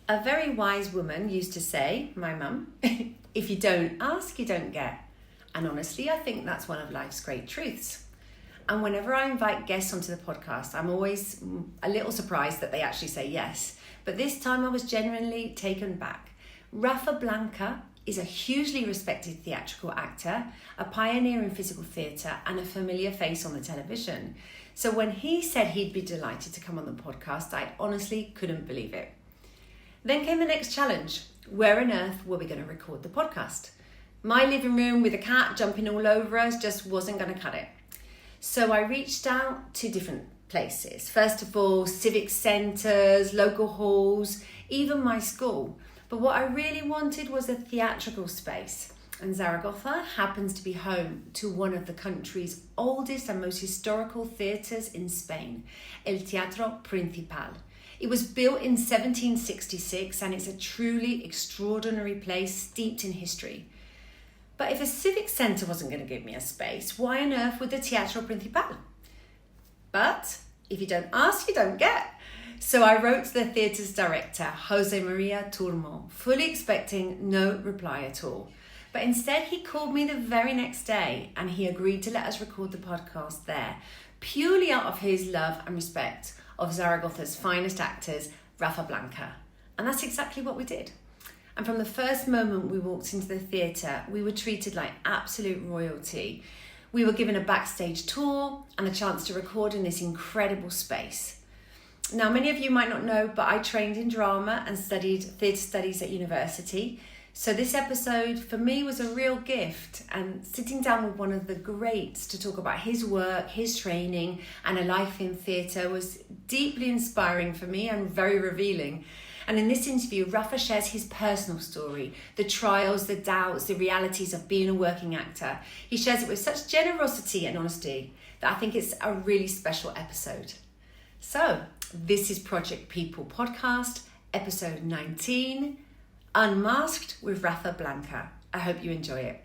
A very wise woman used to say, my mum, if you don't ask, you don't get. And honestly, I think that's one of life's great truths. And whenever I invite guests onto the podcast, I'm always a little surprised that they actually say yes. But this time I was genuinely taken back. Rafa Blanca is a hugely respected theatrical actor, a pioneer in physical theatre, and a familiar face on the television. So when he said he'd be delighted to come on the podcast, I honestly couldn't believe it. Then came the next challenge. Where on earth were we going to record the podcast? My living room with a cat jumping all over us just wasn't going to cut it. So I reached out to different places. First of all, civic centres, local halls, even my school. But what I really wanted was a theatrical space. And Zaragoza happens to be home to one of the country's oldest and most historical theatres in Spain, El Teatro Principal. It was built in 1766 and it's a truly extraordinary place steeped in history. But if a civic centre wasn't going to give me a space, why on earth would the Teatro Principal? But if you don't ask, you don't get. So I wrote to the theatre's director, Jose Maria Turmo, fully expecting no reply at all. But instead he called me the very next day and he agreed to let us record the podcast there, purely out of his love and respect of Zaragoza's finest actors, Rafa Blanca. And that's exactly what we did. And from the first moment we walked into the theatre, we were treated like absolute royalty. We were given a backstage tour and a chance to record in this incredible space. Now, many of you might not know, but I trained in drama and studied theatre studies at university. So this episode for me was a real gift, and sitting down with one of the greats to talk about his work, his training and a life in theatre was deeply inspiring for me and very revealing. And in this interview, Rafa shares his personal story, the trials, the doubts, the realities of being a working actor. He shares it with such generosity and honesty that I think it's a really special episode. So this is Project People Podcast, episode 19, Unmasked with Rafa Blanca. I hope you enjoy it.